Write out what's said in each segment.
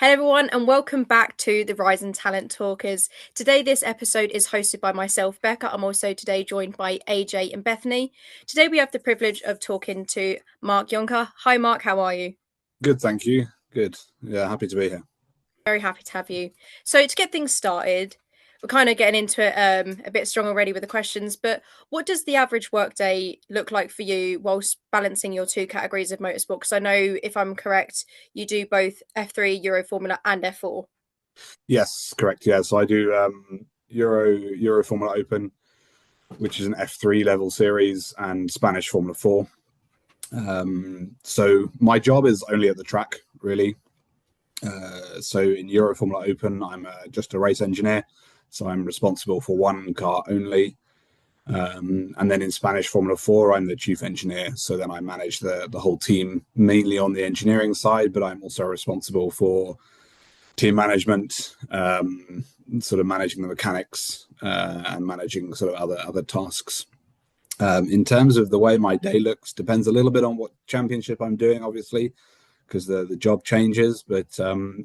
Hello, everyone, and welcome back to the Rising Talent Talkers. Today, this episode is hosted by myself, Becca. I'm also today joined by AJ and Bethany. Today, we have the privilege of talking to Marc Jonker. Hi, Marc, how are you? Good, thank you. Good. Yeah, happy to be here. Very happy to have you. So, to get things started, we're kind of getting into it a bit strong already with the questions, but what does the average workday look like for you whilst balancing your two categories of motorsport? Because I know, if I'm correct, you do both F3, EuroFormula, and F4. Yes, correct. Yeah, so I do EuroFormula Open, which is an F3 level series, and Spanish Formula 4. So my job is only at the track, really. So in EuroFormula Open, I'm just a race engineer, so I'm responsible for one car only. And then in Spanish Formula 4, I'm the chief engineer. So then I manage the whole team, mainly on the engineering side, but I'm also responsible for team management, sort of managing the mechanics, and managing sort of other tasks. In terms of the way my day looks, depends a little bit on what championship I'm doing, obviously, because the job changes. But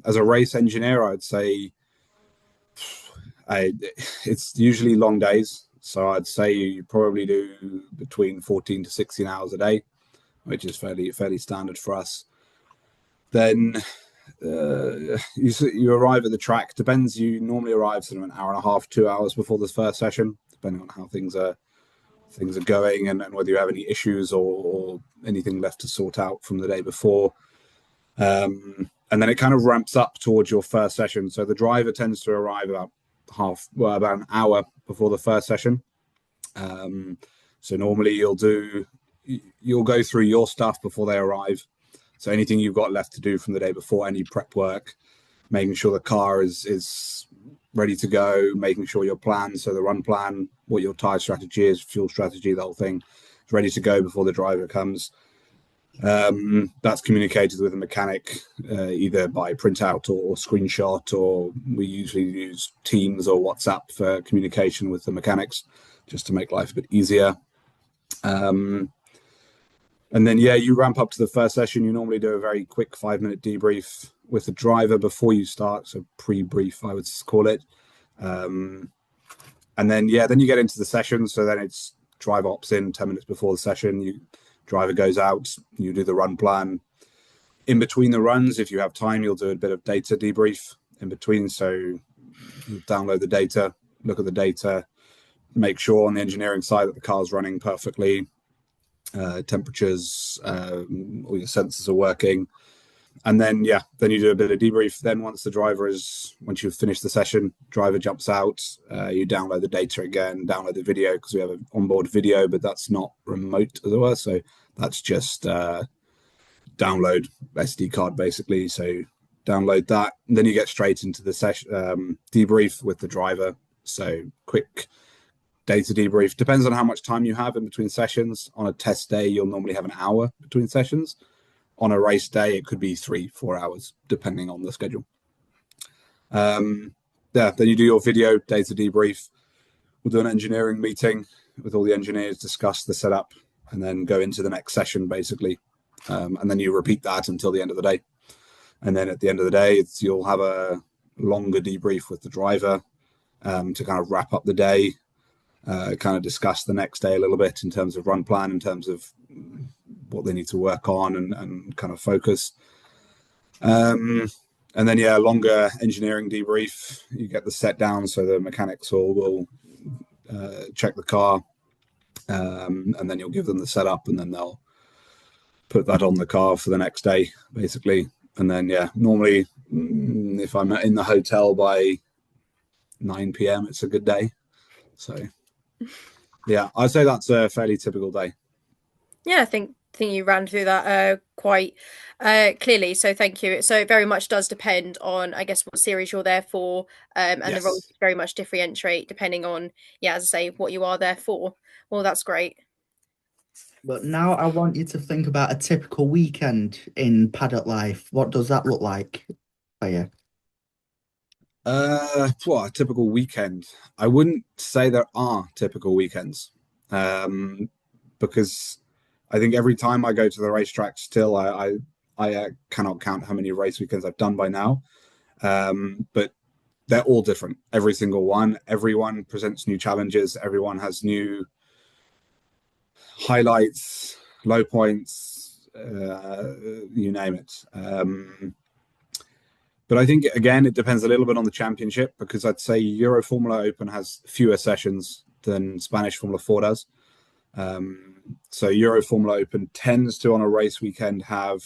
as a race engineer, I'd say it's usually long days. So I'd say you probably do between 14 to 16 hours a day, which is fairly standard for us. Then you arrive at the track. Depends. You normally arrive sort of an hour and a half, 2 hours before the first session, depending on how things are going and whether you have any issues or anything left to sort out from the day before. And then it kind of ramps up towards your first session. So the driver tends to arrive about an hour before the first session. So normally you'll go through your stuff before they arrive. So anything you've got left to do from the day before, any prep work, making sure the car is ready to go, making sure your plan, so the run plan, what your tire strategy is, fuel strategy, the whole thing is ready to go before the driver comes. That's communicated with the mechanic, either by printout or screenshot, or we usually use Teams or WhatsApp for communication with the mechanics, just to make life a bit easier. And then, yeah, you ramp up to the first session. You normally do a very quick 5-minute debrief with the driver before you start. So pre-brief, I would call it. And then, yeah, then you get into the session. So then it's driver ops in 10 minutes before the session. Driver goes out. You do the run plan. In between the runs, if you have time, you'll do a bit of data debrief in between. So you download the data, look at the data, make sure on the engineering side that the car's running perfectly. Temperatures, all your sensors are working, and then you do a bit of debrief. Then once you've finished the session, driver jumps out, you download the data again, download the video, because we have an onboard video, but that's not remote, as it were. So that's just download SD card, basically. So download that, and then you get straight into the session debrief with the driver. So quick data debrief. Depends on how much time you have in between sessions. On a test day, you'll normally have an hour between sessions. On a race day, it could be 3-4 hours, depending on the schedule. Then you do your video data debrief. We'll do an engineering meeting with all the engineers, discuss the setup, and then go into the next session, basically. And then you repeat that until the end of the day. And then at the end of the day, you'll have a longer debrief with the driver to kind of wrap up the day. Kind of discuss the next day a little bit in terms of run plan, in terms of what they need to work on and kind of focus. And then, yeah, longer engineering debrief. You get the set down, so the mechanics will check the car, and then you'll give them the setup, and then they'll put that on the car for the next day, basically. And then, yeah, normally if I'm in the hotel by 9 p.m., it's a good day. So yeah, I'd say that's a fairly typical day. Yeah, I think you ran through that quite clearly. So thank you. So it very much does depend on, I guess, what series you're there for, and the roles Yes. very much differentiate depending on, yeah, as I say, what you are there for. Well, that's great. But now I want you to think about a typical weekend in paddock life. What does that look like for you? A typical weekend. I wouldn't say there are typical weekends, because I think every time I go to the racetrack, still I cannot count how many race weekends I've done by now. But they're all different. Every single one. Everyone presents new challenges. Everyone has new highlights, low points, you name it. But I think, again, it depends a little bit on the championship, because I'd say EuroFormula Open has fewer sessions than Spanish Formula 4 does. So EuroFormula Open tends to, on a race weekend, have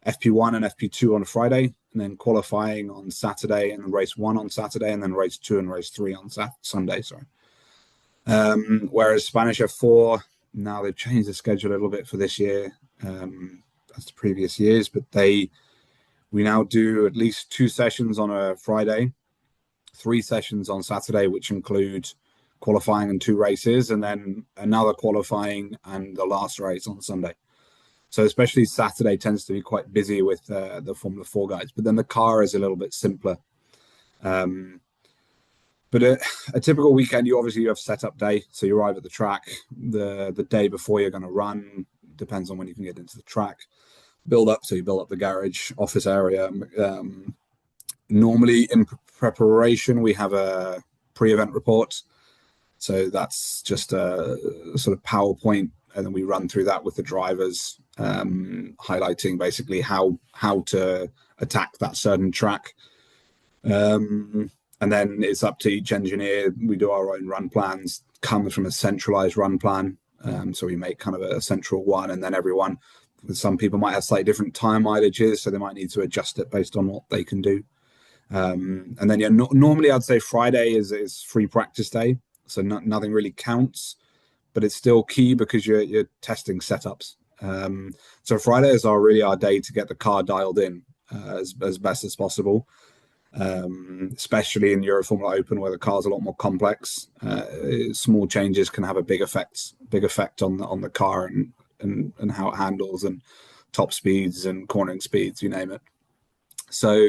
FP1 and FP2 on a Friday, and then qualifying on Saturday, and then race 1 on Saturday, and then race 2 and race 3 on Sunday. Sorry. Whereas Spanish F4, now they've changed the schedule a little bit for this year, as the previous years, but we now do at least 2 sessions on a Friday, 3 sessions on Saturday, which include qualifying and 2 races, and then another qualifying and the last race on Sunday. So especially Saturday tends to be quite busy with the Formula 4 guys, but then the car is a little bit simpler. But a typical weekend, you have setup day. So you arrive at the track the day before you're going to run. Depends on when you can get into the track. Build up. So you build up the garage, office area. Normally in preparation, we have a pre-event report. So that's just a sort of PowerPoint, and then we run through that with the drivers, highlighting basically how to attack that certain track. And then it's up to each engineer. We do our own run plans, comes from a centralized run plan. So we make kind of a central one, and then everyone, some people might have slightly different time mileages, so they might need to adjust it based on what they can do. And then, normally I'd say Friday is free practice day. So nothing really counts, but it's still key because you're testing setups. So Fridays are really our day to get the car dialed in as best as possible. Especially in EuroFormula Open, where the car's a lot more complex. Small changes can have a big effect on the car and how it handles, and top speeds and cornering speeds, you name it. So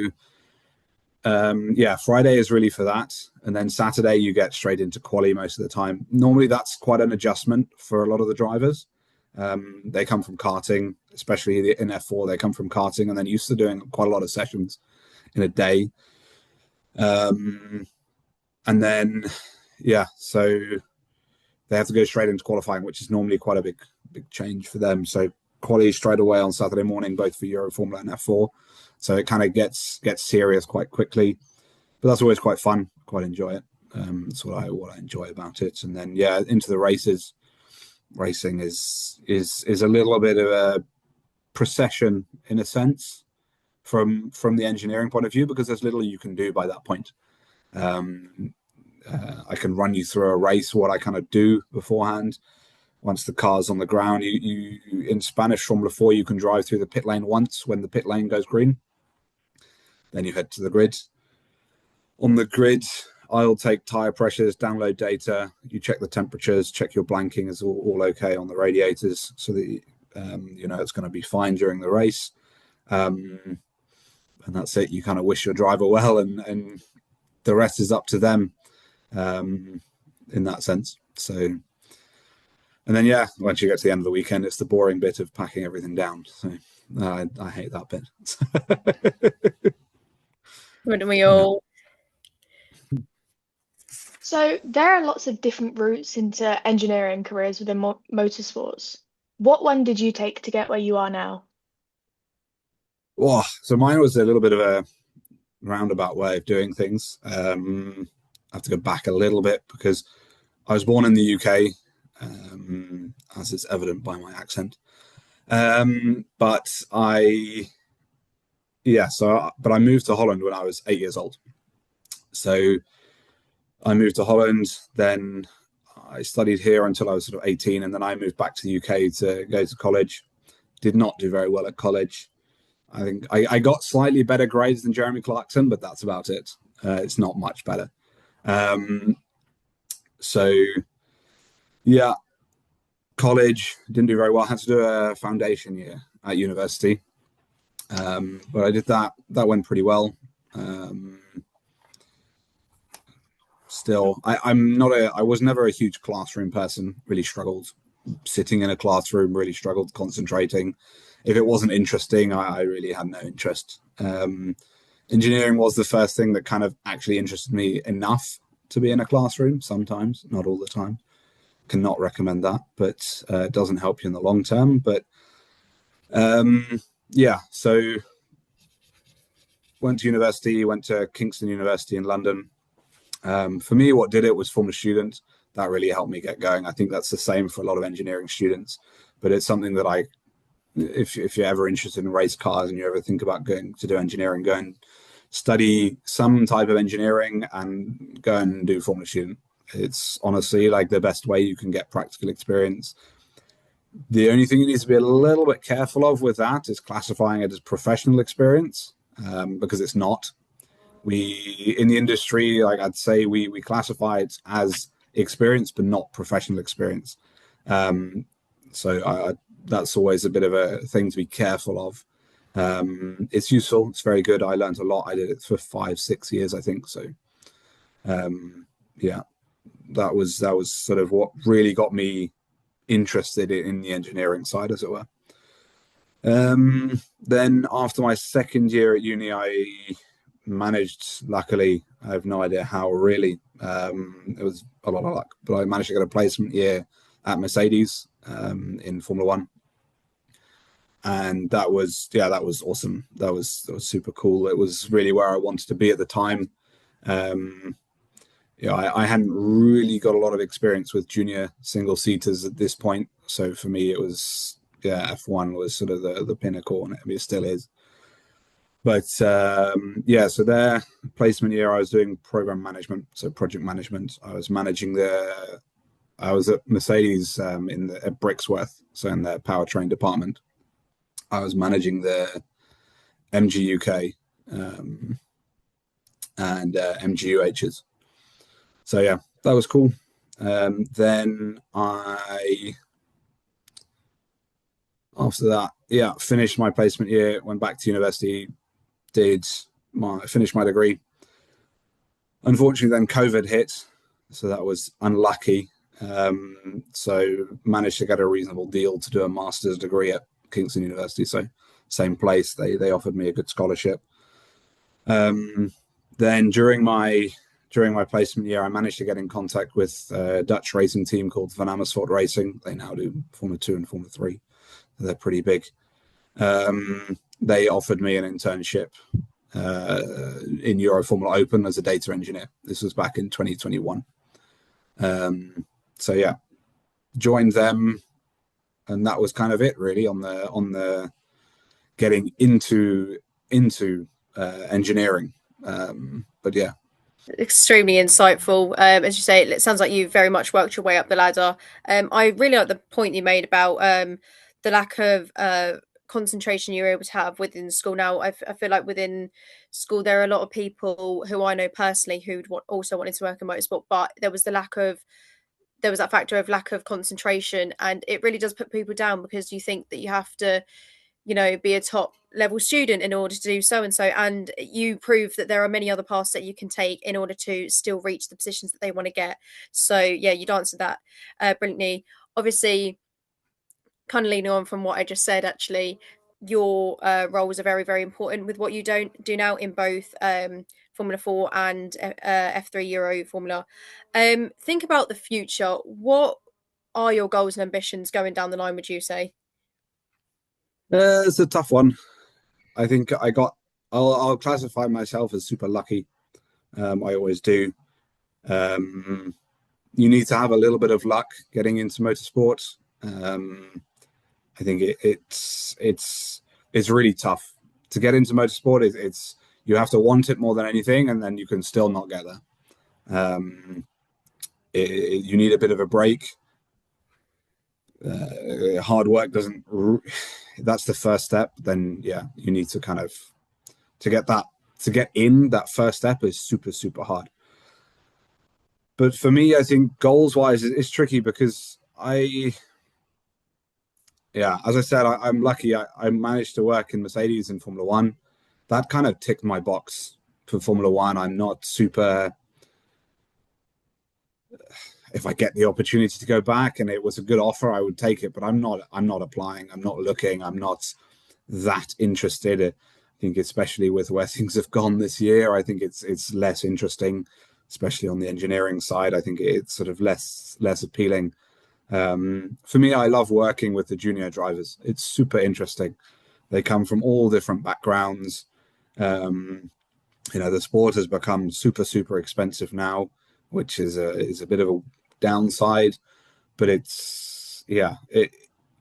Friday is really for that, and then Saturday you get straight into quali most of the time. Normally that's quite an adjustment for a lot of the drivers. They come from karting, especially in F4. They come from karting and then used to doing quite a lot of sessions in a day. And then so they have to go straight into qualifying, which is normally quite a big change for them. So quali straight away on Saturday morning, both for EuroFormula and F4. So it kind of gets serious quite quickly, but that's always quite fun. Quite enjoy it. That's what I enjoy about it. And then into the races. Racing is a little bit of a procession in a sense from the engineering point of view, because there's little you can do by that point. I can run you through a race, what I kind of do beforehand. Once the car's on the ground, you in Spanish Formula 4, you can drive through the pit lane once when the pit lane goes green. Then you head to the grid. On the grid, I'll take tire pressures, download data. You check the temperatures, check your blanking is all okay on the radiators, so that it's going to be fine during the race. And that's it. You kind of wish your driver well, and the rest is up to them in that sense. So, and then once you get to the end of the weekend, it's the boring bit of packing everything down. So I hate that bit. Wouldn't we all? So there are lots of different routes into engineering careers within motorsports. What one did you take to get where you are now? Oh, so mine was a little bit of a roundabout way of doing things. I have to go back a little bit because I was born in the UK, as is evident by my accent. But I moved to Holland when I was 8 years old. So I moved to Holland, then I studied here until I was sort of 18, and then I moved back to the UK to go to college. Did not do very well at college. I think I got slightly better grades than Jeremy Clarkson, but that's about it. It's not much better. College, didn't do very well. Had to do a foundation year at university. But I did that. That went pretty well. Still, I was never a huge classroom person, really struggled sitting in a classroom, really struggled concentrating. If it wasn't interesting, I really had no interest. engineering was the first thing that kind of actually interested me enough to be in a classroom. Sometimes, not all the time. Cannot recommend that, but it doesn't help you in the long term. But yeah, so went to university, went to Kingston University in London. For me, what did it was former student. That really helped me get going. I think that's the same for a lot of engineering students, but it's something that if you're ever interested in race cars and you ever think about going to do engineering, go and study some type of engineering and go and do Formula Student. It's honestly like the best way you can get practical experience. The only thing you need to be a little bit careful of with that is classifying it as professional experience, because it's not. We, in the industry, like I'd say, we classify it as experience, but not professional experience. So that's always a bit of a thing to be careful of. It's useful. It's very good. I learned a lot. I did it for 5-6 years, I think. So, yeah, that was sort of what really got me interested in the engineering side, as it were. Then after my second year at uni, I managed, luckily, I have no idea how really, it was a lot of luck, but I managed to get a placement year at Mercedes in Formula One. And that was awesome. That was super cool. It was really where I wanted to be at the time. I hadn't really got a lot of experience with junior single seaters at this point. So for me, it was, F1 was sort of the pinnacle, and it still is. But so their placement year, I was doing program management, so project management. I was managing I was at Mercedes at Brixworth, so in their powertrain department. I was managing the MG UK and MG UHs. So yeah, that was cool. Then after that, finished my placement year, went back to university, finished my degree. Unfortunately, then COVID hit, so that was unlucky. So managed to get a reasonable deal to do a master's degree at Kingston University. So same place, they offered me a good scholarship. Then during my placement year, I managed to get in contact with a Dutch racing team called Van Amersfoort Racing. They now do Formula 2 and Formula 3. They're pretty big. They offered me an internship in EuroFormula Open as a data engineer. This was back in 2021. So yeah, joined them, and that was kind of it really on the getting into engineering. But yeah. Extremely insightful. As you say, it sounds like you very much worked your way up the ladder. I really like the point you made about the lack of concentration you're able to have within school. Now, I feel like within school there are a lot of people who I know personally who also wanted to work in motorsport, but there was that factor of lack of concentration, and it really does put people down because you think that you have to, be a top level student in order to do so and so, and you prove that there are many other paths that you can take in order to still reach the positions that they want to get. So yeah, you'd answered that brilliantly. Obviously, kind of leaning on from what I just said, actually, your roles are very, very important with what you don't do now in both Formula 4 and F3 EuroFormula. Think about the future. What are your goals and ambitions going down the line, would you say? It's a tough one. I think I'll classify myself as super lucky. I always do. You need to have a little bit of luck getting into motorsport. I think it's really tough to get into motorsport. It's you have to want it more than anything, and then you can still not get there. You need a bit of a break. Hard work doesn't. That's the first step. Then yeah, you need to kind of to get in that first step is super, super hard. But for me, I think goals wise, it's tricky because as I said, I'm lucky. I managed to work in Mercedes in Formula One. That kind of ticked my box for Formula One. I'm not super. If I get the opportunity to go back and it was a good offer, I would take it. But I'm not applying. I'm not looking. I'm not that interested. think especially with where things have gone this year, I think it's less interesting, especially on the engineering side. I think it's sort of less appealing. For me, I love working with the junior drivers. It's super interesting. They come from all different backgrounds. The sport has become super expensive now, which is a bit of a downside. But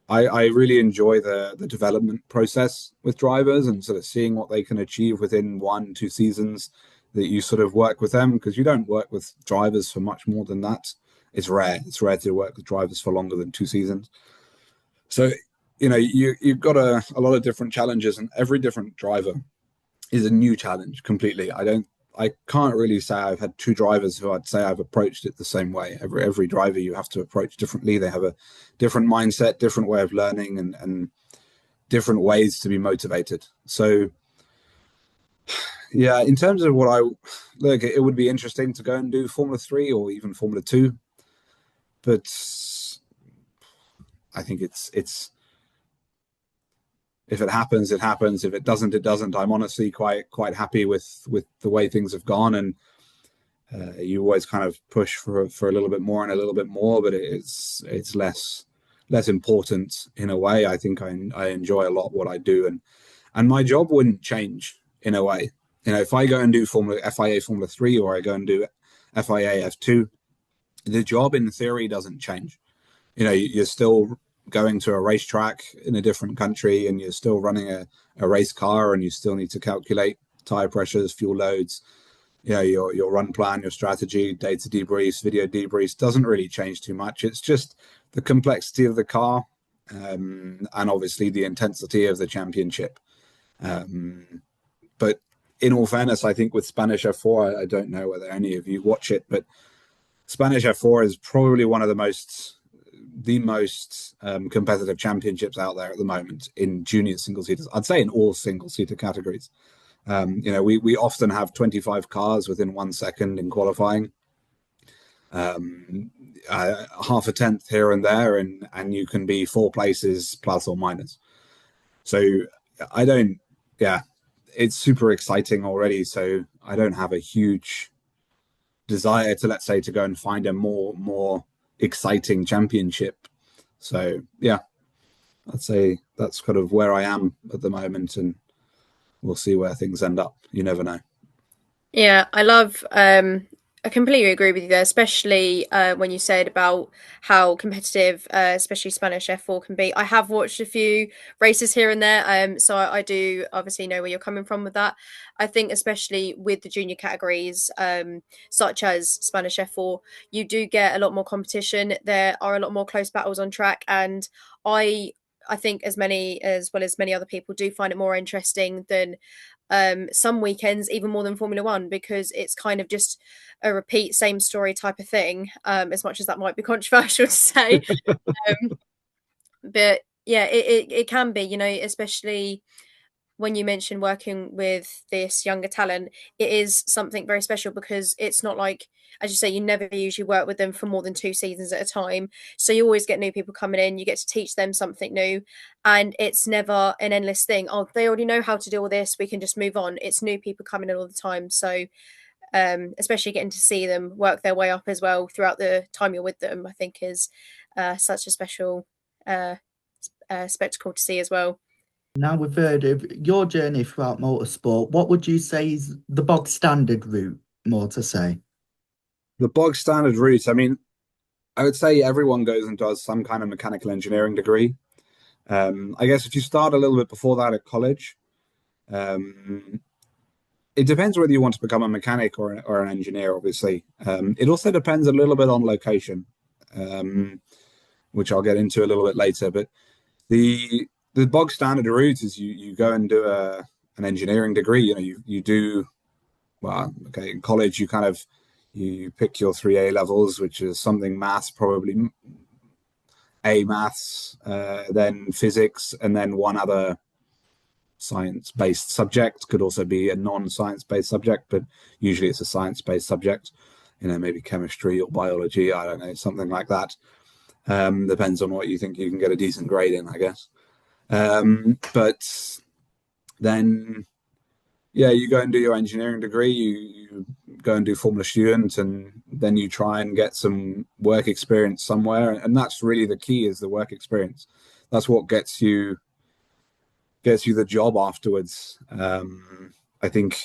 I really enjoy the development process with drivers and sort of seeing what they can achieve within 1-2 seasons, that you sort of work with them, because you don't work with drivers for much more than that. It's rare. It's rare to work with drivers for longer than 2 seasons. So, you've got a lot of different challenges, and every different driver is a new challenge completely. I can't really say I've had 2 drivers who I'd say I've approached it the same way. Every driver you have to approach differently. They have a different mindset, different way of learning, and different ways to be motivated. So, yeah, in terms of it would be interesting to go and do Formula 3 or even Formula 2. But I think it's if it happens, it happens. If it doesn't, it doesn't. I'm honestly quite happy with the way things have gone, and you always kind of push for a little bit more and a little bit more, but it's less important in a way. I think I enjoy a lot what I do, and my job wouldn't change in a way. If I go and do FIA Formula 3 or I go and do FIA F2, the job in theory doesn't change. You're still going to a racetrack in a different country, and you're still running a race car, and you still need to calculate tire pressures, fuel loads, your run plan, your strategy, data debriefs, video debriefs. Doesn't really change too much. It's just the complexity of the car, and obviously the intensity of the championship. But in all fairness, I think with Spanish F4, I don't know whether any of you watch it, but Spanish F4 is probably one of the most competitive championships out there at the moment in junior single seaters. I'd say in all single seater categories. We often have 25 cars within 1 second in qualifying, half a tenth here and there, and you can be 4 places plus or minus. So it's super exciting already. So I don't have a huge desire to, let's say, to go and find a more exciting championship. So yeah, I'd say that's kind of where I am at the moment, and we'll see where things end up. You never know. Yeah, I completely agree with you there, especially when you said about how competitive, especially Spanish F4 can be. I have watched a few races here and there, so I do obviously know where you're coming from with that. I think especially with the junior categories, such as Spanish F4, you do get a lot more competition. There are a lot more close battles on track, and I think as well as many other people do find it more interesting than some weekends, even more than Formula One, because it's kind of just a repeat same story type of thing, as much as that might be controversial to say. But yeah, it can be, especially when you mention working with this younger talent, it is something very special, because it's not like, as you say, you never usually work with them for more than 2 seasons at a time. So you always get new people coming in, you get to teach them something new, and it's never an endless thing. Oh, they already know how to do all this, we can just move on. It's new people coming in all the time. So especially getting to see them work their way up as well throughout the time you're with them, I think is such a special spectacle to see as well. Now we've heard of your journey throughout motorsport, what would you say is the bog standard route, more to say? The bog standard route, I mean, I would say everyone goes and does some kind of mechanical engineering degree. I guess if you start a little bit before that at college, it depends whether you want to become a mechanic or an engineer, obviously. It also depends a little bit on location, which I'll get into a little bit later. But the bog standard route is you go and do an engineering degree. You do, well, okay, in college you pick your 3 A levels, which is something maths, probably A maths, then physics, and then one other science-based subject. Could also be a non-science-based subject, but usually it's a science-based subject, maybe chemistry or biology, I don't know, something like that. Depends on what you think you can get a decent grade in, I guess. But then yeah, you go and do your engineering degree, you go and do Formula Student, and then you try and get some work experience somewhere. And that's really the key, is the work experience. That's what gets you the job afterwards. I think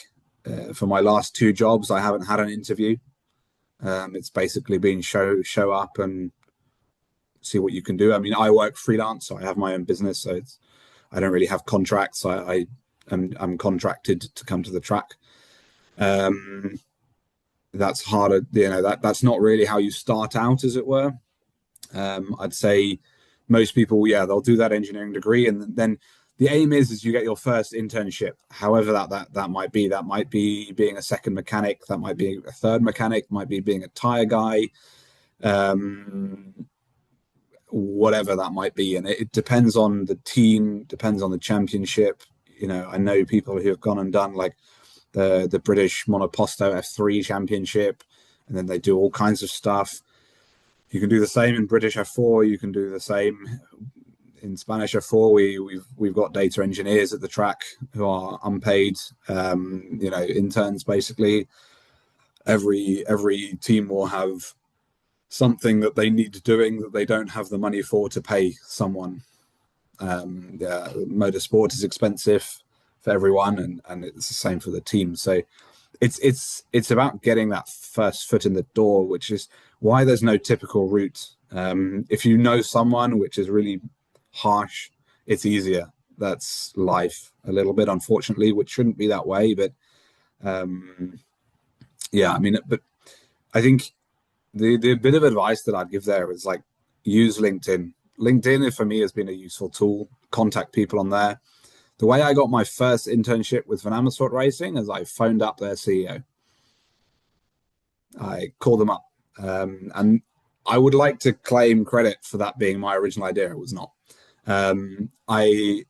for my last two jobs, I haven't had an interview. It's basically been show up and see what you can do. I mean, I work freelance, so I have my own business, so I don't really have contracts. I'm contracted to come to the track. Um, that's harder, that's not really how you start out, as it were. I'd say most people, yeah, they'll do that engineering degree, and then the aim is you get your first internship, however that might be. That might be being a second mechanic, that might be a third mechanic, might be being a tire guy, whatever that might be. And it depends on the team, depends on the championship. I know people who have gone and done like the British Monoposto F3 championship, and then they do all kinds of stuff. You can do the same in British F4. You can do the same in Spanish F4. We've got data engineers at the track who are unpaid, interns basically. Every team will have something that they need doing that they don't have the money for to pay someone. Yeah, motorsport is expensive for everyone, and it's the same for the team. So it's about getting that first foot in the door, which is why there's no typical route. If you know someone, which is really harsh, it's easier. That's life a little bit, unfortunately, which shouldn't be that way. But yeah, I mean, but I think the bit of advice that I'd give there is like use LinkedIn. LinkedIn for me has been a useful tool. Contact people on there. The way I got my first internship with Van Amersfoort Racing is I phoned up their CEO. I called them up, and I would like to claim credit for that being my original idea. It was not. I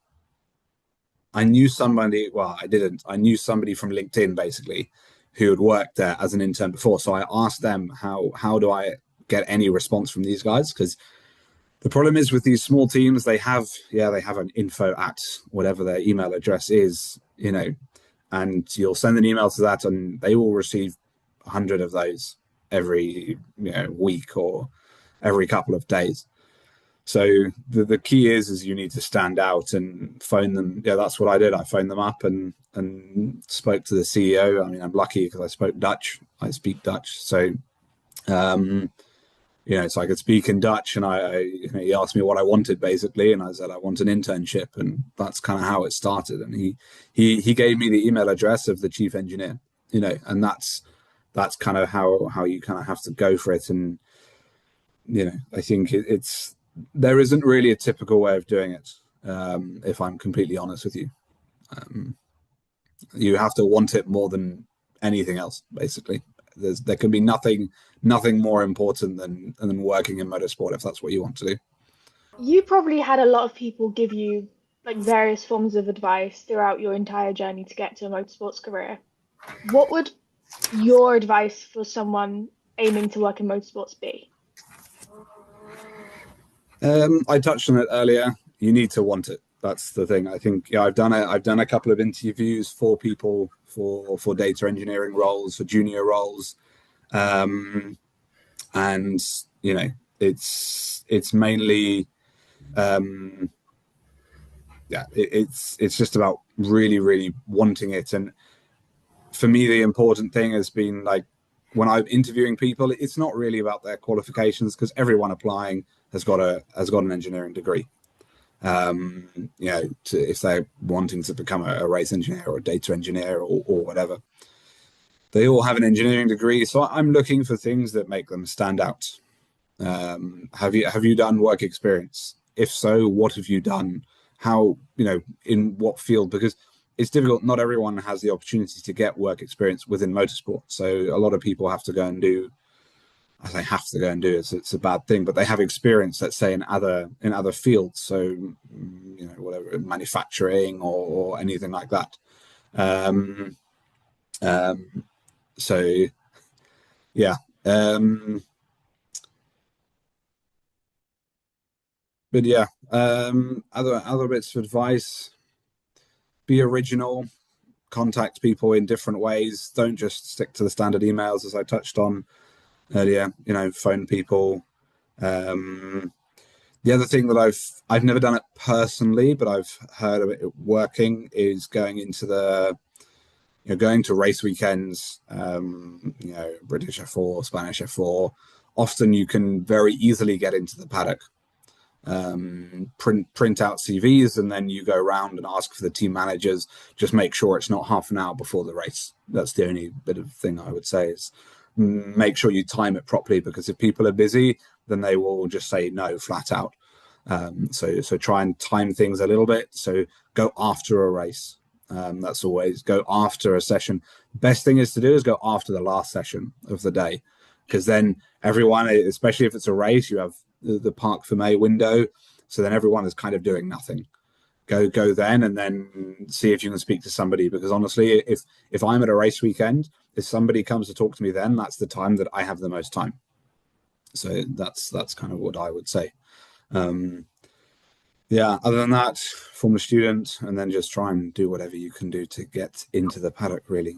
knew somebody. Well, I didn't. I knew somebody from LinkedIn basically who had worked there as an intern before. So I asked them how do I get any response from these guys, because the problem is with these small teams, they have an info at whatever their email address is, and you'll send an email to that, and they will receive 100 of those every week or every couple of days. So the key is you need to stand out and phone them. Yeah, that's what I did. I phoned them up and spoke to the CEO. I mean, I'm lucky because I spoke Dutch. I speak Dutch, so so I could speak in Dutch, and he asked me what I wanted basically, and I said I want an internship, and that's kind of how it started. And he gave me the email address of the chief engineer, and that's kind of how you kind of have to go for it. And I think there isn't really a typical way of doing it. If I'm completely honest with you, you have to want it more than anything else. Basically, there can be nothing more important than working in motorsport if that's what you want to do. You probably had a lot of people give you like various forms of advice throughout your entire journey to get to a motorsports career. What would your advice for someone aiming to work in motorsports be? I touched on it earlier. You need to want it. That's the thing. I think I've done a couple of interviews for people for data engineering roles, for junior roles, and it's mainly it's just about really, really wanting it. And for me, the important thing has been like when I'm interviewing people, it's not really about their qualifications, because everyone applying has got an engineering degree. If they're wanting to become a race engineer or a data engineer or whatever, they all have an engineering degree. So I'm looking for things that make them stand out. Have you done work experience? If so, what have you done? How, in what field? Because it's difficult. Not everyone has the opportunity to get work experience within motorsport. So a lot of people have to go and do. I say have to go and do it. It's a bad thing, but they have experience, let's say, in other fields. So whatever, manufacturing or anything like that. So yeah. But yeah, other bits of advice: be original. contact people in different ways. Don't just stick to the standard emails, as I touched on earlier. Phone people. The other thing that I've never done it personally, but I've heard of it working, is going to race weekends. British F4, Spanish F4. Often you can very easily get into the paddock, print out CVs, and then you go around and ask for the team managers. Just make sure it's not half an hour before the race. That's the only bit of thing I would say, is make sure you time it properly, because if people are busy, then they will just say no flat out. So try and time things a little bit. So go after a race. That's always go after a session. Best thing is to do is go after the last session of the day, because then everyone, especially if it's a race, you have the Parc Fermé window, so then everyone is kind of doing nothing. Go then, and then see if you can speak to somebody, because honestly, if I'm at a race weekend, if somebody comes to talk to me, then that's the time that I have the most time. So that's kind of what I would say. Other than that, former student, and then just try and do whatever you can do to get into the paddock, really.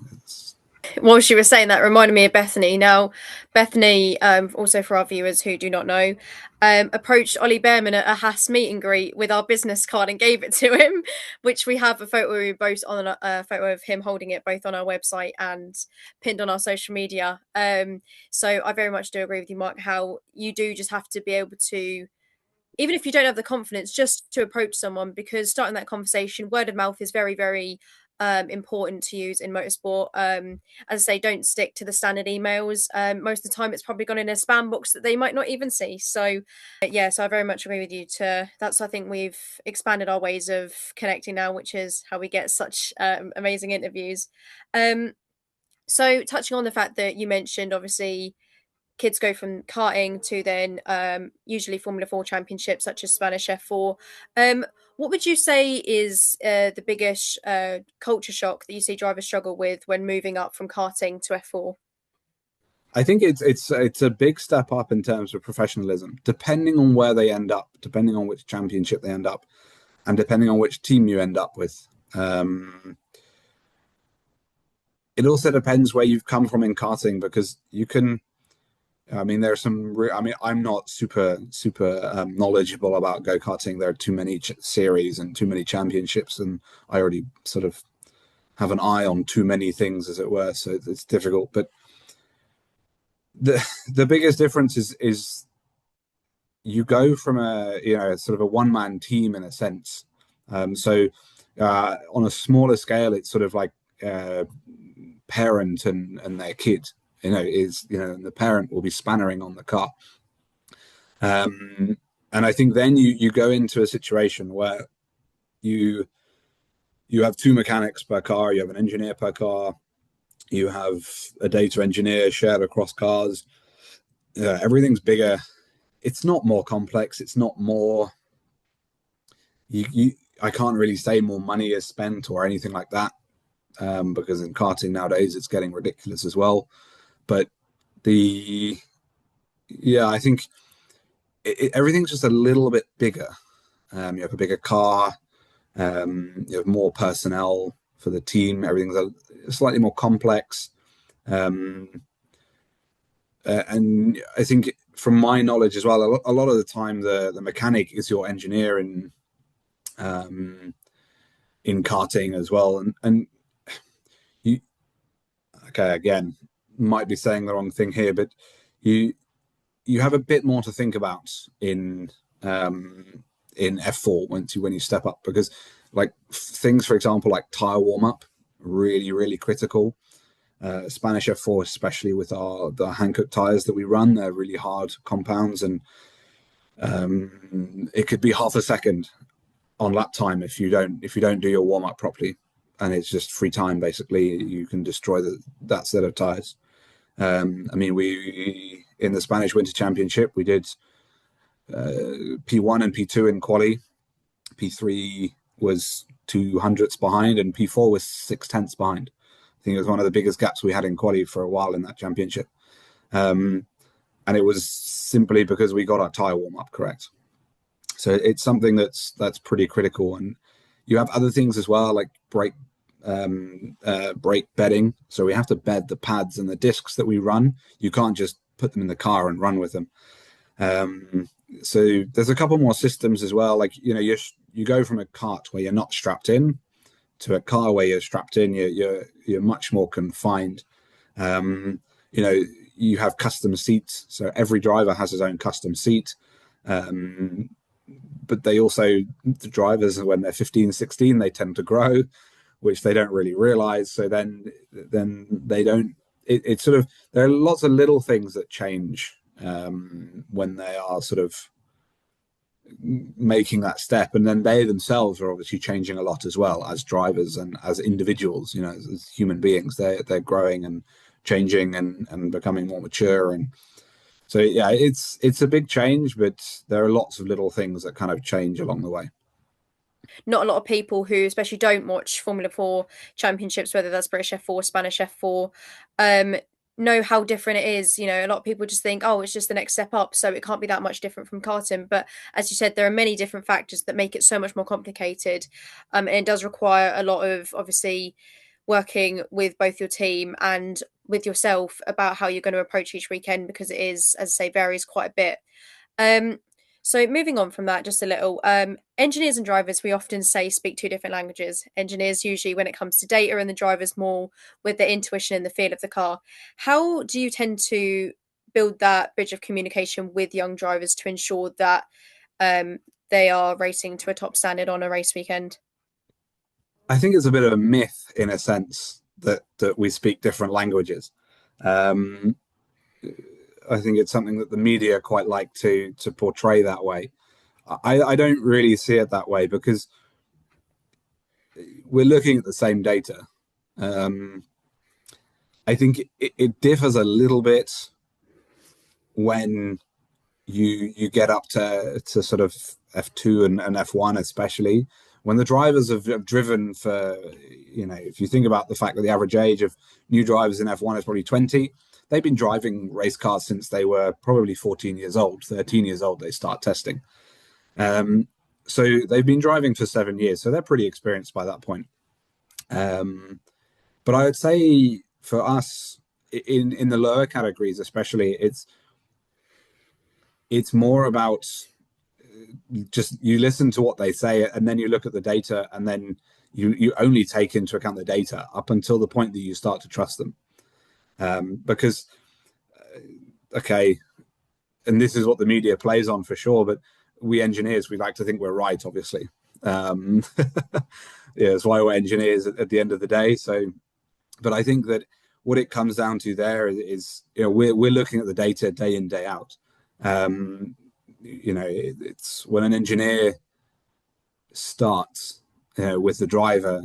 While she was saying that, reminded me of Bethany. Now, Bethany, also for our viewers who do not know, approached Ollie Behrman at a Haas meet and greet with our business card and gave it to him, which we have a photo both on a photo of him holding it both on our website and pinned on our social media. So I very much do agree with you, Mark, how you do just have to be able to, even if you don't have the confidence, just to approach someone, because starting that conversation, word of mouth is very, very important to use in motorsport. As I say, don't stick to the standard emails. Most of the time, it's probably gone in a spam box that they might not even see. So, so I very much agree with you. I think we've expanded our ways of connecting now, which is how we get such amazing interviews. So, touching on the fact that you mentioned, obviously, kids go from karting to then usually Formula 4 championships, such as Spanish F4. What would you say is the biggest culture shock that you see drivers struggle with when moving up from karting to F4? I think it's a big step up in terms of professionalism, depending on where they end up, depending on which championship they end up, and depending on which team you end up with. It also depends where you've come from in karting, because you can. There's some. I'm not super knowledgeable about go-karting. There are too many series and too many championships, and I already sort of have an eye on too many things, as it were. So it's difficult. But the biggest difference is you go from a sort of a one-man team in a sense. So on a smaller scale, it's sort of like parent and their kid. And the parent will be spannering on the car. And I think then you go into a situation where you have two mechanics per car, you have an engineer per car, you have a data engineer shared across cars. Everything's bigger. It's not more complex. It's not more. I can't really say more money is spent or anything like that, because in karting nowadays it's getting ridiculous as well. But I think everything's just a little bit bigger. You have a bigger car, you have more personnel for the team. Everything's slightly more complex. And I think from my knowledge as well, a lot of the time the mechanic is your engineer in karting as well. And you, okay, again, might be saying the wrong thing here, but you have a bit more to think about in F4 when you step up, because like things, for example, like tire warm up, really, really critical. Spanish F4, especially with the Hankook tires that we run, they're really hard compounds, and it could be half a second on lap time if you don't do your warm up properly, and it's just free time basically. You can destroy that set of tires. We in the Spanish Winter Championship we did P1 and P2 in quali. P3 was 200ths behind, and P4 was 6/10ths behind. I think it was one of the biggest gaps we had in quali for a while in that championship, and it was simply because we got our tire warm up correct. So it's something that's pretty critical. And you have other things as well, like brake brake bedding. So we have to bed the pads and the discs that we run. You can't just put them in the car and run with them. So there's a couple more systems as well. Like, you go from a cart where you're not strapped in to a car where you're strapped in. You're much more confined. You have custom seats, so every driver has his own custom seat. But they also, the drivers, when they're 15, 16, they tend to grow, which they don't really realize. So then they don't. It's sort of, there are lots of little things that change when they are sort of making that step, and then they themselves are obviously changing a lot as well as drivers and as individuals. As human beings, they're growing and changing and becoming more mature. And so yeah, it's a big change, but there are lots of little things that kind of change along the way. Not a lot of people who especially don't watch Formula 4 championships, whether that's British F4, Spanish F4, know how different it is. A lot of people just think, oh, it's just the next step up, so it can't be that much different from karting. But as you said, there are many different factors that make it so much more complicated. And it does require a lot of, obviously, working with both your team and with yourself about how you're going to approach each weekend, because it is, as I say, varies quite a bit. So moving on from that just a little, engineers and drivers, we often say, speak two different languages. Engineers usually when it comes to data, and the drivers more with the intuition and the feel of the car. How do you tend to build that bridge of communication with young drivers to ensure that they are racing to a top standard on a race weekend? I think it's a bit of a myth in a sense that we speak different languages. I think it's something that the media quite like to portray that way. I don't really see it that way, because we're looking at the same data. I think it differs a little bit when you get up to sort of F2 and F1, especially when the drivers have driven for, if you think about the fact that the average age of new drivers in F1 is probably 20, they've been driving race cars since they were probably 14 years old, 13 years old, they start testing. So they've been driving for 7 years, so they're pretty experienced by that point. But I would say for us, in the lower categories especially, it's more about just, you listen to what they say, and then you look at the data, and then you only take into account the data up until the point that you start to trust them. Because, okay, and this is what the media plays on for sure, but we engineers, we like to think we're right, obviously. Yeah, that's why we're engineers at the end of the day. So, but I think that what it comes down to there is, we're looking at the data day in, day out. It's when an engineer starts with the driver,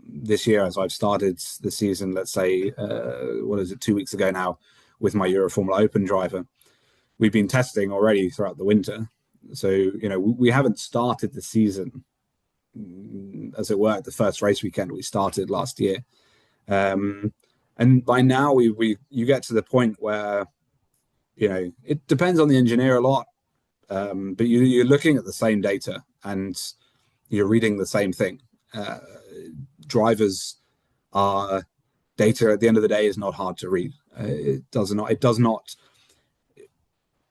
this year, as I've started the season, let's say, 2 weeks ago now, with my EuroFormula Open driver, we've been testing already throughout the winter. So, we haven't started the season, as it were, the first race weekend we started last year. And by now you get to the point where, it depends on the engineer a lot, but you're looking at the same data and you're reading the same thing. Drivers are data at the end of the day is not hard to read. It does not.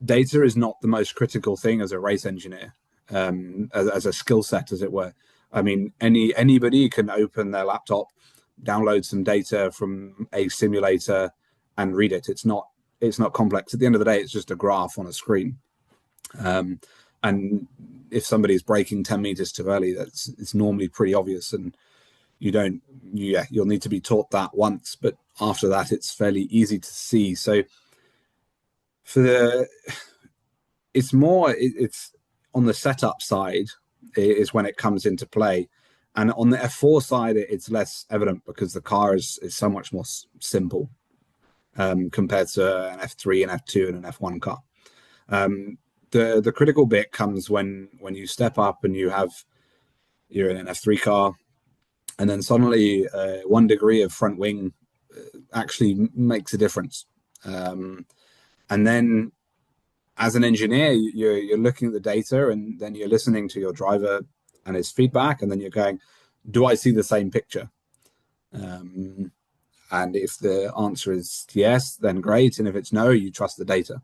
Data is not the most critical thing as a race engineer, as a skill set, as it were. I mean, anybody can open their laptop, download some data from a simulator, and read it. It's not complex. At the end of the day, it's just a graph on a screen. And if somebody's braking 10 meters too early, it's normally pretty obvious, and you'll need to be taught that once, but after that, it's fairly easy to see. So it's on the setup side is when it comes into play. And on the F4 side, it's less evident because the car is so much more simple compared to an F3, an F2, and an F1 car. The critical bit comes when you step up and you're in an F3 car, and then suddenly 1 degree of front wing actually makes a difference. And then as an engineer, you're looking at the data, and then you're listening to your driver and his feedback, and then you're going, do I see the same picture? And if the answer is yes, then great. And if it's no, you trust the data.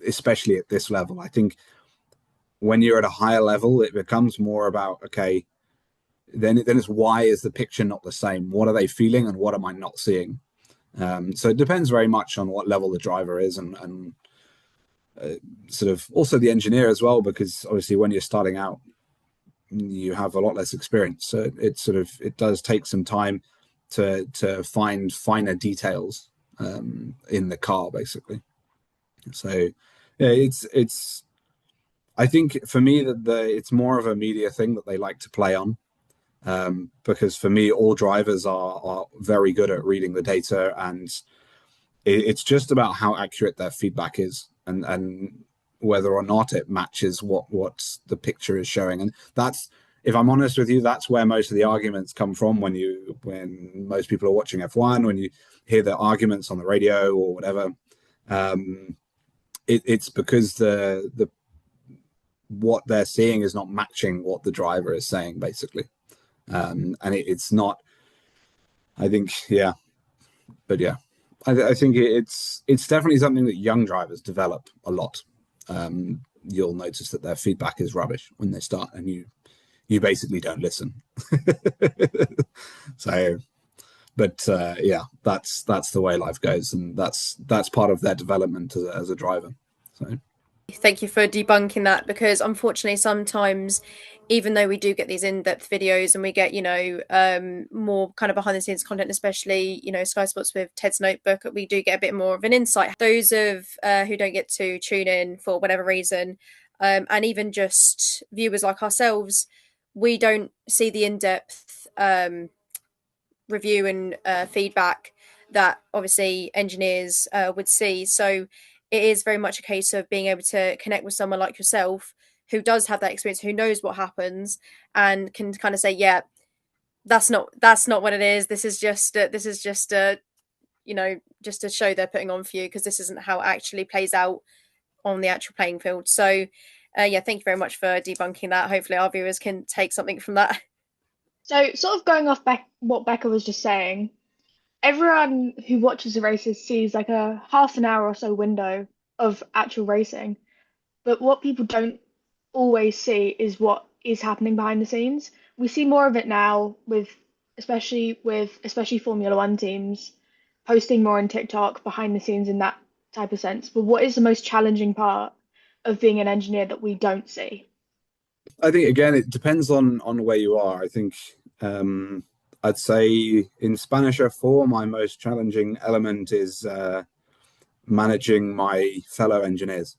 Especially at this level, I think when you're at a higher level, it becomes more about, okay, then it's why is the picture not the same? What are they feeling and what am I not seeing? So it depends very much on what level the driver is and sort of also the engineer as well, because obviously when you're starting out, you have a lot less experience. So it does take some time to find finer details in the car, basically. So yeah, it's I think for me that it's more of a media thing that they like to play on. Because for me, all drivers are very good at reading the data, and it's just about how accurate their feedback is, and whether or not it matches what the picture is showing. And that's, if I'm honest with you, that's where most of the arguments come from when most people are watching F1, when you hear the arguments on the radio or whatever. It's because the what they're seeing is not matching what the driver is saying, basically. And it's not, I think, yeah, but yeah, I think it's definitely something that young drivers develop a lot. You'll notice that their feedback is rubbish when they start, and you basically don't listen. So, but yeah, that's the way life goes, and that's part of their development as a driver. So. Thank you for debunking that, because unfortunately sometimes, even though we do get these in-depth videos and we get, more kind of behind the scenes content, especially, Sky Sports with Ted's Notebook, we do get a bit more of an insight. Those of who don't get to tune in for whatever reason, and even just viewers like ourselves, we don't see the in-depth review and feedback that obviously engineers would see. So it is very much a case of being able to connect with someone like yourself who does have that experience, who knows what happens, and can kind of say, yeah, that's not what it is. This is just just a show they're putting on for you, because this isn't how it actually plays out on the actual playing field. So yeah, thank you very much for debunking that. Hopefully our viewers can take something from that. So, sort of going off what Becca was just saying, everyone who watches the races sees like a half an hour or so window of actual racing. But what people don't always see is what is happening behind the scenes. We see more of it now especially Formula One teams posting more on TikTok behind the scenes in that type of sense. But what is the most challenging part of being an engineer that we don't see? I think, again, it depends on where you are. I think I'd say in Spanish F4, my most challenging element is managing my fellow engineers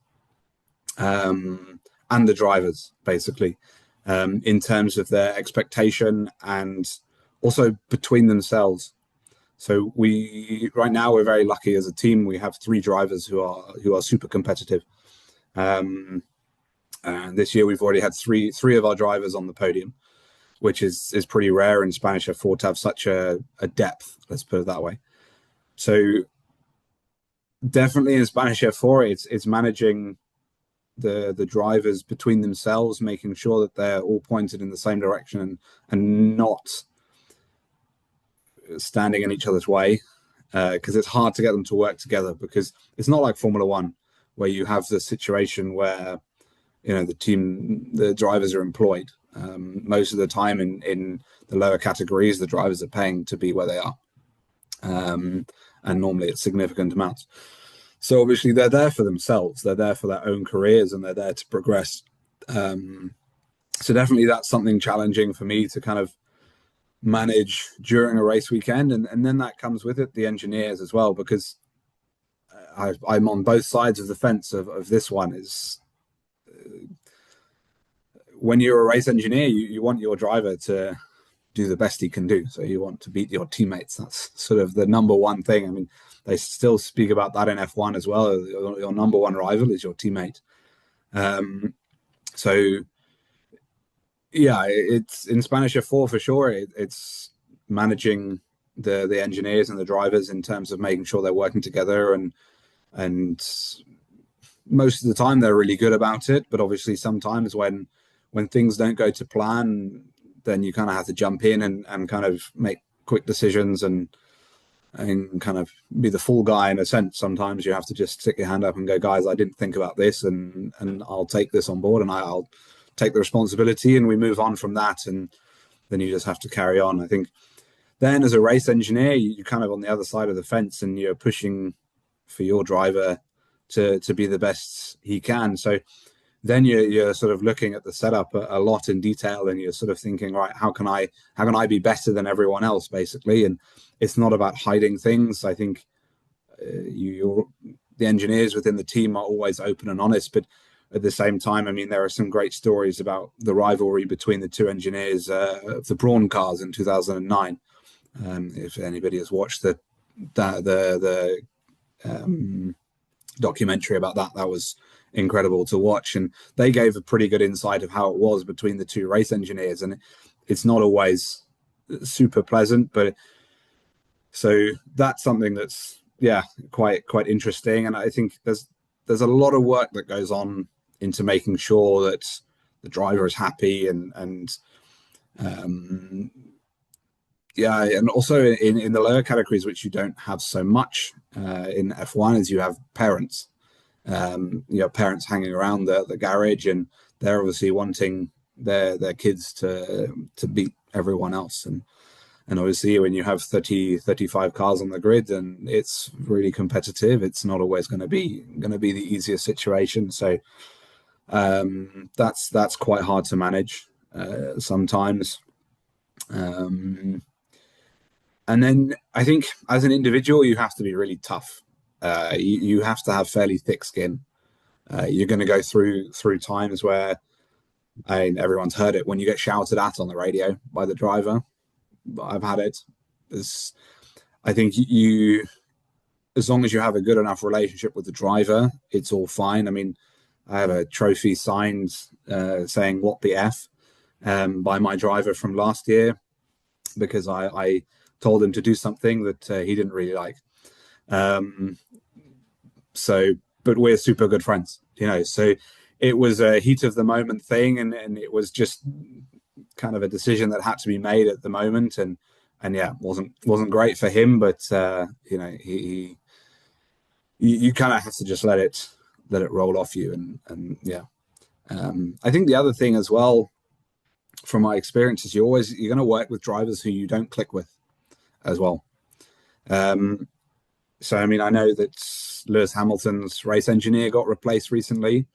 and the drivers, basically, in terms of their expectation and also between themselves. So right now we're very lucky as a team. We have 3 drivers who are super competitive. And this year we've already had three of our drivers on the podium, which is pretty rare in Spanish F4 to have such a depth, let's put it that way. So definitely in Spanish F4, it's managing the drivers between themselves, making sure that they're all pointed in the same direction and not standing in each other's way, because it's hard to get them to work together, because it's not like Formula One where you have the situation where the drivers are employed. Most of the time in the lower categories, the drivers are paying to be where they are, and normally it's significant amounts. So obviously they're there for themselves, they're there for their own careers, and they're there to progress. So definitely that's something challenging for me to kind of manage during a race weekend, and then that comes with it the engineers as well, because I'm on both sides of the fence of this one. Is when you're a race engineer, you want your driver to do the best he can do. So you want to beat your teammates. That's sort of the number one thing. I mean, they still speak about that in F1 as well. Your number one rival is your teammate. So yeah, it's in Spanish F4 for sure. It's managing the engineers and the drivers in terms of making sure they're working together, and most of the time they're really good about it. But obviously sometimes when things don't go to plan, then you kind of have to jump in and kind of make quick decisions and kind of be the fall guy in a sense. Sometimes you have to just stick your hand up and go, guys, I didn't think about this, and I'll take this on board, and I'll take the responsibility, and we move on from that, and then you just have to carry on. I think then as a race engineer, you're kind of on the other side of the fence, and you're pushing for your driver to be the best he can. So then you're sort of looking at the setup a lot in detail, and you're sort of thinking, right, how can I be better than everyone else, basically? And it's not about hiding things. I think the engineers within the team are always open and honest, but at the same time, I mean, there are some great stories about the rivalry between the two engineers of the Brawn cars in 2009. If anybody has watched the documentary about that, that was incredible to watch, and they gave a pretty good insight of how it was between the two race engineers, and it's not always super pleasant, but so that's something that's quite interesting. And I think there's a lot of work that goes on into making sure that the driver is happy, and also in the lower categories, which you don't have so much in F1, is you have parents. Parents hanging around the garage, and they're obviously wanting their kids to beat everyone else. And obviously when you have 35 cars on the grid and it's really competitive, it's not always going to be the easiest situation. So that's quite hard to manage sometimes. And then I think as an individual, you have to be really tough. You have to have fairly thick skin. You're going to go through times where, everyone's heard it, when you get shouted at on the radio by the driver. I've had it. I think as long as you have a good enough relationship with the driver, it's all fine. I mean, I have a trophy signed saying "What the F" by my driver from last year, because I told him to do something that he didn't really like. But we're super good friends, so it was a heat of the moment thing, and it was just kind of a decision that had to be made at the moment, and wasn't great for him, but you kind of have to just let it roll off you. I think the other thing as well, from my experience, is you're going to work with drivers who you don't click with as well. So, I mean, I know that Lewis Hamilton's race engineer got replaced recently.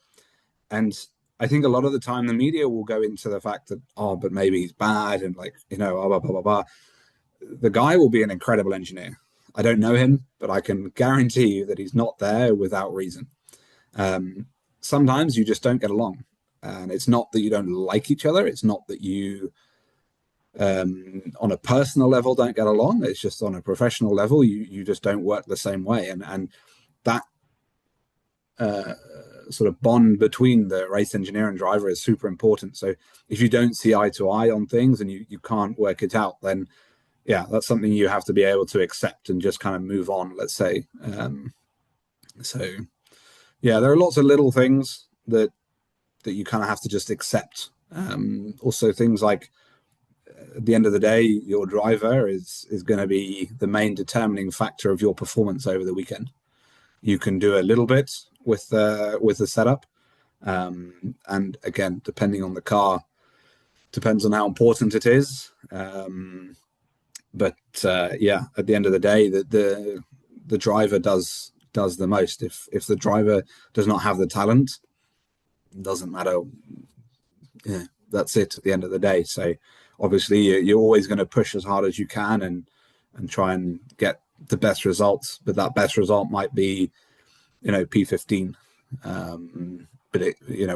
And I think a lot of the time the media will go into the fact that, but maybe he's bad, and blah, blah, blah, blah, blah. The guy will be an incredible engineer. I don't know him, but I can guarantee you that he's not there without reason. Sometimes you just don't get along. And it's not that you don't like each other. It's not that you... on a personal level don't get along. It's just on a professional level you just don't work the same way, and that sort of bond between the race engineer and driver is super important. So if you don't see eye to eye on things and you can't work it out, then that's something you have to be able to accept and just kind of move on, let's say. There are lots of little things that you kind of have to just accept. Also things like, at the end of the day, your driver is going to be the main determining factor of your performance over the weekend. You can do a little bit with the setup, and again, depending on the car, depends on how important it is. But at the end of the day, the driver does the most. If the driver does not have the talent, it doesn't matter. That's it at the end of the day. So obviously you're always going to push as hard as you can and try and get the best results, but that best result might be P15, but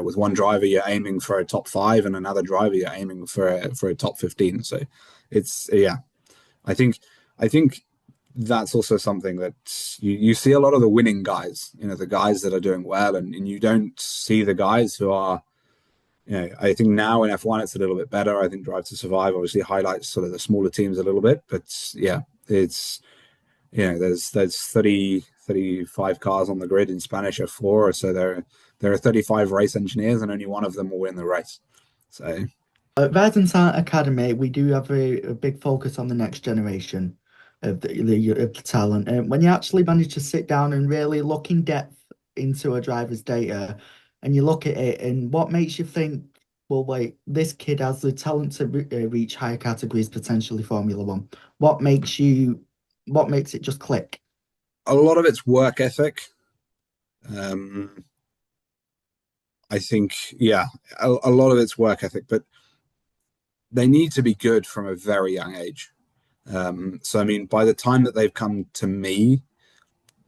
with one driver you're aiming for a top 5 and another driver you're aiming for a top 15. So it's I think that's also something that you see a lot of the winning guys, the guys that are doing well, and you don't see the guys who are, I think now in F1 it's a little bit better. I think Drive to Survive obviously highlights sort of the smaller teams a little bit, but it's there's 35 cars on the grid in Spanish F4, so there are 35 race engineers and only one of them will win the race. So At Red and Talent Academy, we do have a big focus on the next generation of the talent. And when you actually manage to sit down and really look in depth into a driver's data, and you look at it, and what makes you think, well, wait, this kid has the talent to reach higher categories, potentially Formula One. What makes it just click? A lot of it's work ethic. Um, I think, yeah, a lot of it's work ethic, but they need to be good from a very young age. So, I mean, by the time that they've come to me,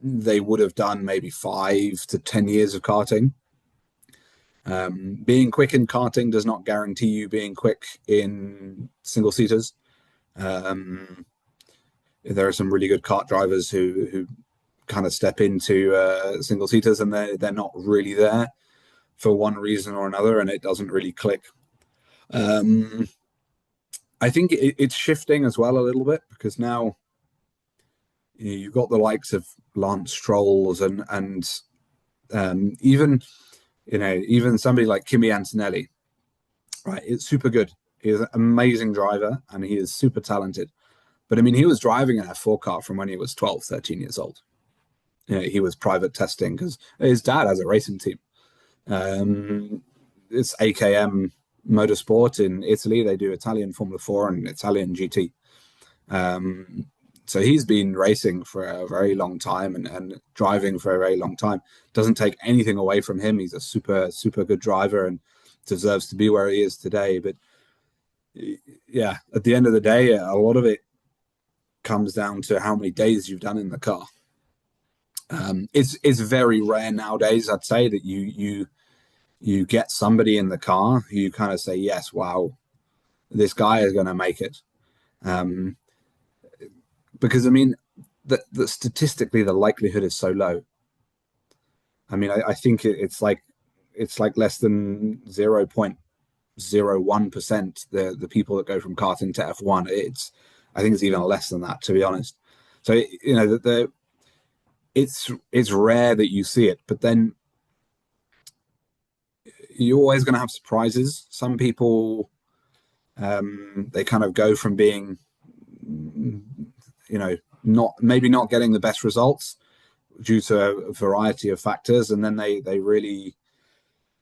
they would have done maybe 5 to 10 years of karting. Being quick in karting does not guarantee you being quick in single seaters. There are some really good kart drivers who kind of step into single seaters and they're not really there for one reason or another, and it doesn't really click. I think it's shifting as well a little bit because now you've got the likes of Lance Strolls and even even somebody like Kimi Antonelli, right? It's super good. He's an amazing driver and he is super talented. But I mean, he was driving an F4 car from when he was 12, 13 years old. He was private testing because his dad has a racing team. It's AKM Motorsport in Italy. They do Italian Formula 4 and Italian GT. So he's been racing for a very long time and driving for a very long time. Doesn't take anything away from him. He's a super, super good driver and deserves to be where he is today. But yeah, at the end of the day, a lot of it comes down to how many days you've done in the car. It's very rare nowadays, I'd say, that you get somebody in the car who you kind of say, yes, wow, this guy is going to make it. Because I mean, the statistically the likelihood is so low. I mean, I think it's like less than 0.01% the people that go from karting to F1. I think it's even less than that, to be honest. So it's rare that you see it, but then you're always going to have surprises. Some people they kind of go from being not getting the best results due to a variety of factors, and then they really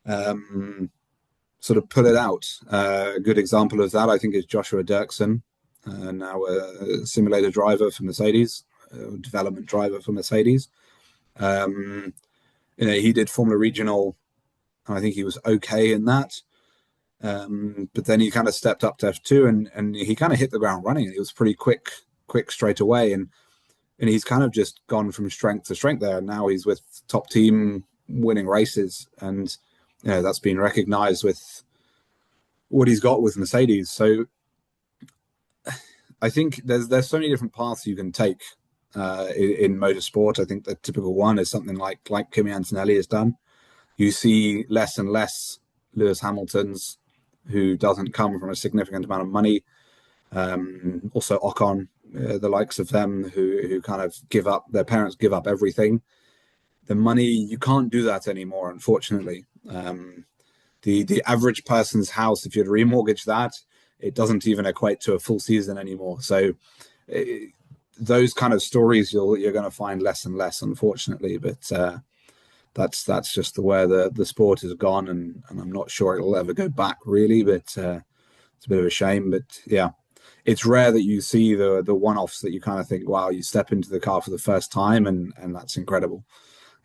sort of pull it out. A good example of that, I think, is Joshua Dirksen, now a simulator driver for Mercedes, development driver for Mercedes. He did Formula Regional, and I think he was okay in that. But then he kind of stepped up to F2 and he kind of hit the ground running. He was pretty quick straight away. And he's kind of just gone from strength to strength there. And now he's with top team winning races. And that's been recognized with what he's got with Mercedes. So I think there's so many different paths you can take in motorsport. I think the typical one is something like Kimi Antonelli has done. You see less and less Lewis Hamiltons who doesn't come from a significant amount of money. Also Ocon, the likes of them who kind of give up, their parents give up everything. The money, you can't do that anymore, unfortunately. The average person's house, if you'd remortgage that, it doesn't even equate to a full season anymore. So those kind of stories you're going to find less and less, unfortunately. But that's just where the sport has gone, and I'm not sure it'll ever go back, really. But it's a bit of a shame. But yeah, it's rare that you see the one-offs that you kind of think, wow, you step into the car for the first time, and that's incredible.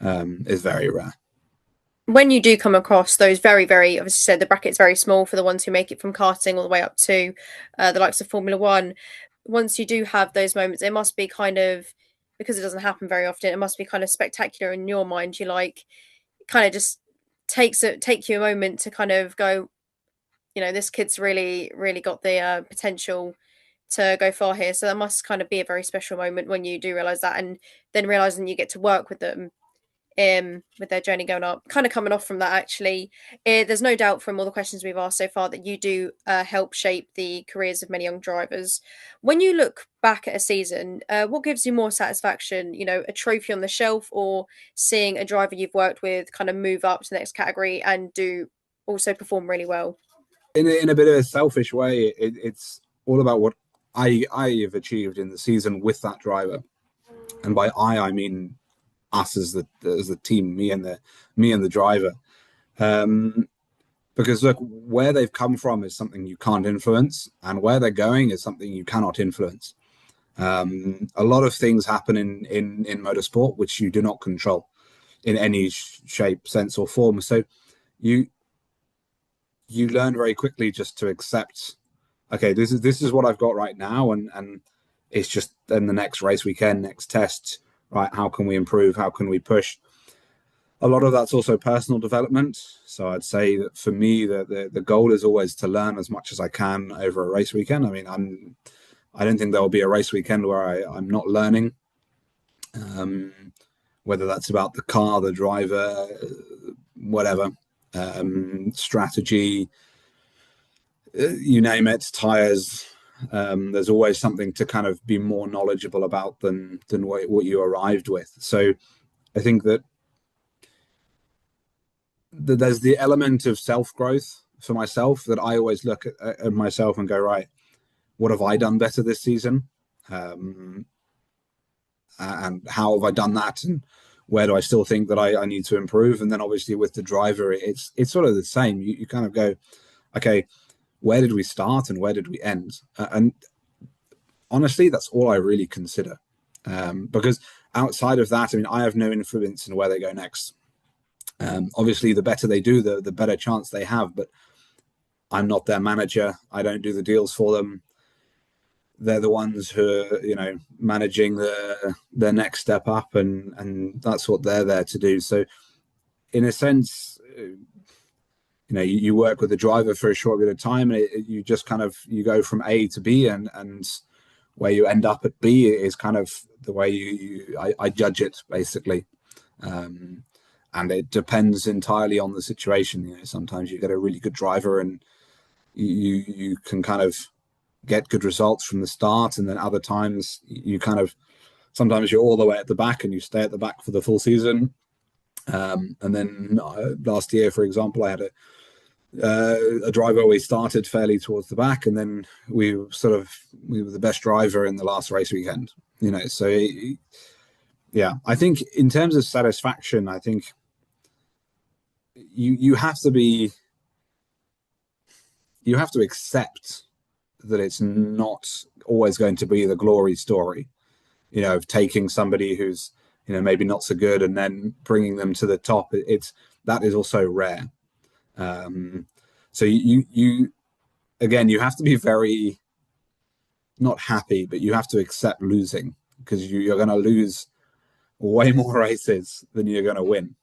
Is very rare. When you do come across those very, very, obviously said the bracket's very small for the ones who make it from karting all the way up to the likes of Formula One. Once you do have those moments, it must be kind of, because it doesn't happen very often, it must be kind of spectacular in your mind. You kind of just take you a moment to kind of go, this kid's really, really got the potential to go far here. So that must kind of be a very special moment when you do realize that, and then realizing you get to work with them with their journey going up. Kind of coming off from that, actually, there's no doubt from all the questions we've asked so far that you do help shape the careers of many young drivers. When you look back at a season, what gives you more satisfaction, a trophy on the shelf, or seeing a driver you've worked with kind of move up to the next category and do also perform really well? in a bit of a selfish way, it's all about what I have achieved in the season with that driver, and by I mean us as the team, me and the driver. Because look, where they've come from is something you can't influence, and where they're going is something you cannot influence. A lot of things happen in motorsport which you do not control in any shape, sense, or form. So you learn very quickly just to accept, okay, this is what I've got right now, and it's just then the next race weekend, next test, right? How can we improve? How can we push? A lot of that's also personal development. So I'd say that for me, the goal is always to learn as much as I can over a race weekend. I mean, I don't think there will be a race weekend where I'm not learning, whether that's about the car, the driver, whatever, strategy, you name it, tires. There's always something to kind of be more knowledgeable about than what you arrived with. So I think that there's the element of self-growth for myself that I always look at myself and go, right, what have I done better this season? And how have I done that? And where do I still think that I need to improve? And then obviously with the driver, it's sort of the same. You kind of go, okay, where did we start and where did we end? And honestly, that's all I really consider. Because outside of that, I mean, I have no influence in where they go next. Obviously, the better they do, the better chance they have. But I'm not their manager. I don't do the deals for them. They're the ones who are, managing their next step up, and that's what they're there to do. So, in a sense, you work with the driver for a short bit of time, and you just kind of you go from A to B, and where you end up at B is kind of the way I judge it, basically. And it depends entirely on the situation. Sometimes you get a really good driver and you can kind of get good results from the start, and then other times sometimes you're all the way at the back and you stay at the back for the full season. And then last year, for example, I had a driver. We started fairly towards the back, and then we were the best driver in the last race weekend. So yeah, I think in terms of satisfaction, I think you have to accept that it's not always going to be the glory story, of taking somebody who's, maybe not so good and then bringing them to the top. That is also rare. So you have to be very not happy, but you have to accept losing, because you're going to lose way more races than you're going to win.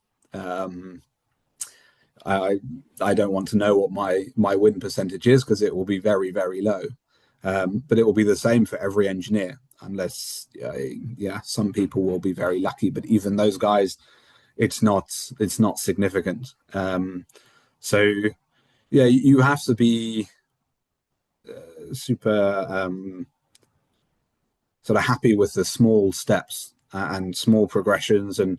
I don't want to know what my win percentage is, because it will be very, very low. But it will be the same for every engineer, unless some people will be very lucky. But even those guys, it's not significant. So yeah, you have to be super sort of happy with the small steps and small progressions, and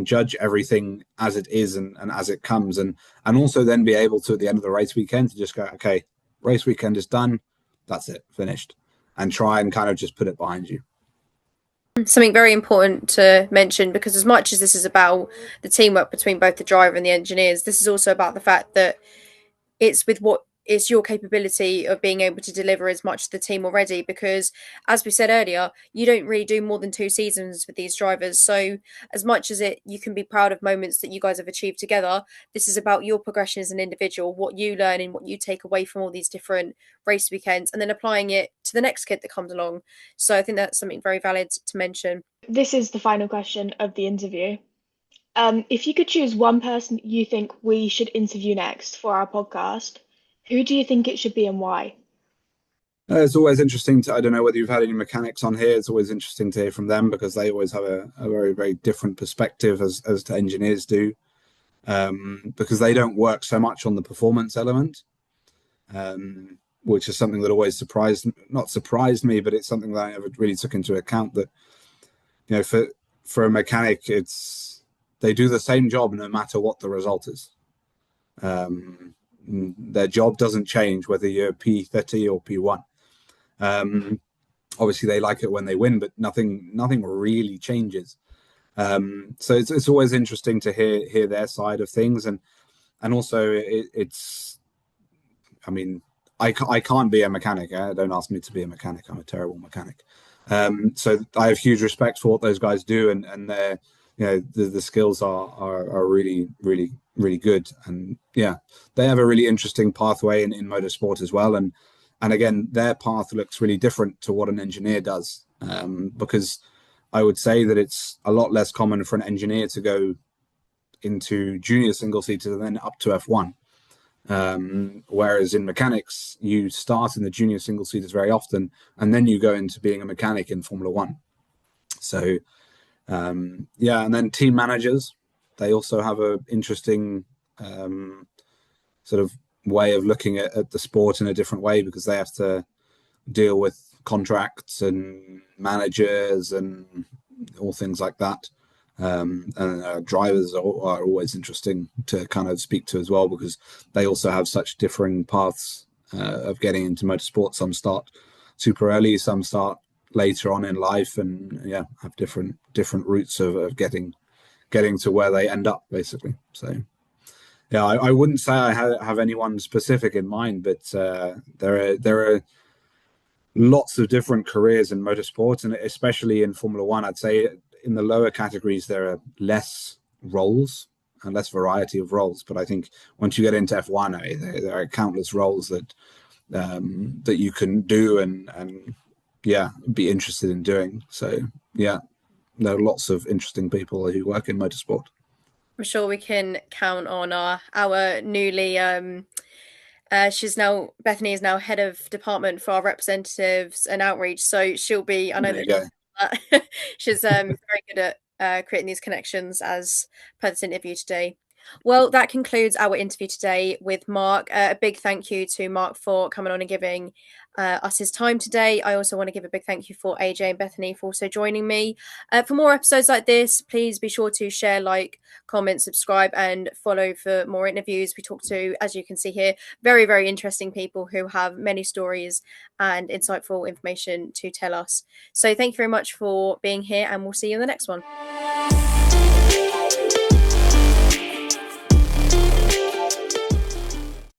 judge everything as it is and as it comes, and also then be able to, at the end of the race weekend, to just go, okay, race weekend is done, that's it, finished, and try and kind of just put it behind you. Something very important to mention, because as much as this is about the teamwork between both the driver and the engineers, this is also about the fact that it's your capability of being able to deliver as much to the team already, because as we said earlier, you don't really do more than 2 seasons with these drivers. So as much as you can be proud of moments that you guys have achieved together, this is about your progression as an individual, what you learn and what you take away from all these different race weekends, and then applying it to the next kid that comes along. So I think that's something very valid to mention. This is the final question of the interview. If you could choose one person you think we should interview next for our podcast, who do you think it should be and why? It's always interesting I don't know whether you've had any mechanics on here. It's always interesting to hear from them, because they always have a very, very different perspective as to engineers do, because they don't work so much on the performance element, which is something that always not surprised me, but it's something that I never really took into account, that, for a mechanic, they do the same job no matter what the result is. their job doesn't change whether you're P30 or P1. Obviously, they like it when they win, but nothing really changes. So it's always interesting to hear their side of things, and also it's. I mean, I can't be a mechanic. Don't ask me to be a mechanic. I'm a terrible mechanic. So I have huge respect for what those guys do, and their, the skills are really, really, really good. And yeah, they have a really interesting pathway in motorsport as well. And again, their path looks really different to what an engineer does, because I would say that it's a lot less common for an engineer to go into junior single seater and then up to F1. Whereas in mechanics, you start in the junior single seaters very often, and then you go into being a mechanic in Formula One. So, and then team managers, they also have an interesting sort of way of looking at the sport in a different way, because they have to deal with contracts and managers and all things like that. And drivers are always interesting to kind of speak to as well, because they also have such differing paths of getting into motorsport. Some start super early, some start later on in life, and have different routes of getting to where they end up, basically. So I wouldn't say I have anyone specific in mind, but there are lots of different careers in motorsport, and especially in Formula One. I'd say in the lower categories, there are less roles and less variety of roles. But I think once you get into F1, there are countless roles that you can do and be interested in doing. So there are lots of interesting people who work in motorsport. I'm sure we can count on our newly Bethany is now head of department for our representatives and outreach, so she'll be, I know that she's very good at creating these connections as per this interview today. Well, that concludes our interview today with Marc. A big thank you to Marc for coming on and giving us his time today. I also want to give a big thank you for AJ and Bethany for also joining me. For more episodes like this, please be sure to share, like, comment, subscribe, and follow for more interviews. We talk to, as you can see here, very, very interesting people who have many stories and insightful information to tell us. So thank you very much for being here, and we'll see you in the next one.